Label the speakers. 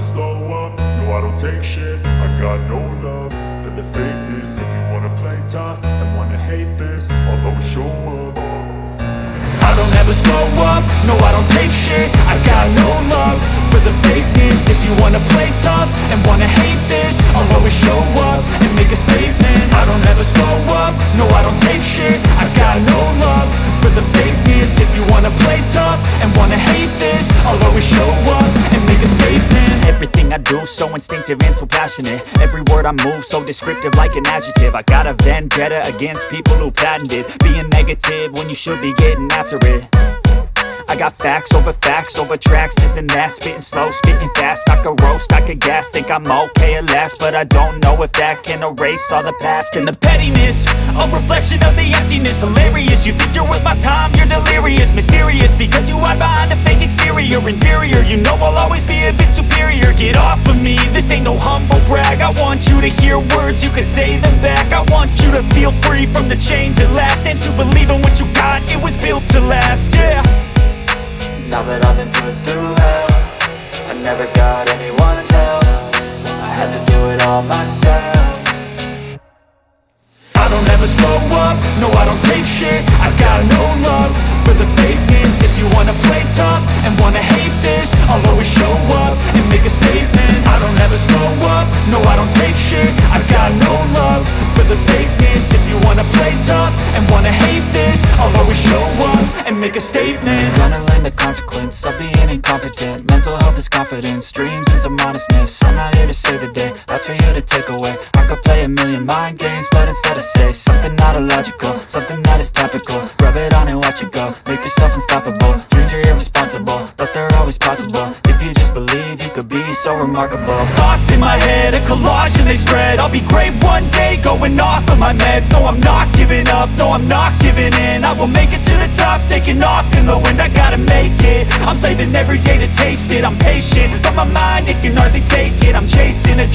Speaker 1: slow up, no I don't take shit. I got no love for the fakeness. If you wanna play tough and wanna hate this, I'll always show up. I don't ever slow up, no I don't take shit. I got no love for the fakeness. If you wanna play tough and wanna hate this, I'll always show up and make a statement. I don't ever slow up, no I don't take shit. I got no love for the fakeness. If you wanna play tough and wanna hate this, I'll always show up and make a statement.
Speaker 2: Everything I do so instinctive and so passionate. Every word I move so descriptive like an adjective. I got a vendetta against people who patented being negative when you should be getting after it. I got facts over tracks, this and that. Spitting slow, spitting fast, I could roast, I could gas. Think I'm okay at last, but I don't know if that can erase all the past. And the pettiness, a reflection of the emptiness. Hilarious, you think you're worth my time, you're delirious. Mysterious, because you hide behind a fake exterior. Inferior, you know I'll always be a bit superior. Get off of me, this ain't no humble brag. I want you to hear words, you can say them back. I want you to feel free from the chains at last, and to believe in what you got, it was built to last, yeah.
Speaker 3: Now that I've been put through hell, I never got anyone's help. I had to do it all myself.
Speaker 1: I don't ever slow up, no I don't take shit. I got no love for the fakeness. If you wanna play tough and wanna hate this, I'll always show up and make a statement. I don't ever slow up, no I don't take shit. I got no love for the fakeness. If you wanna play tough and wanna hate this, I'll always show up and make a statement.
Speaker 3: Gonna learn the consequence of being incompetent. Mental health is confidence, dreams and some honestness. I'm not here to save the day, that's for you to take away. I could play a million mind games, but instead I say something not illogical, something that is topical. Rub it on and watch it go, make yourself unstoppable. Dreams are irresponsible, but they're always possible. If you just believe, you could be so remarkable.
Speaker 2: Thoughts in my head, a collage and they spread. I'll be great one day, going off of my meds. No, I'm not giving up, no, I'm not giving in. I will make it to the top, taking off in the wind. I gotta make it, I'm saving every day to taste it. I'm patient, but my mind, it can hardly take it. I'm chasing a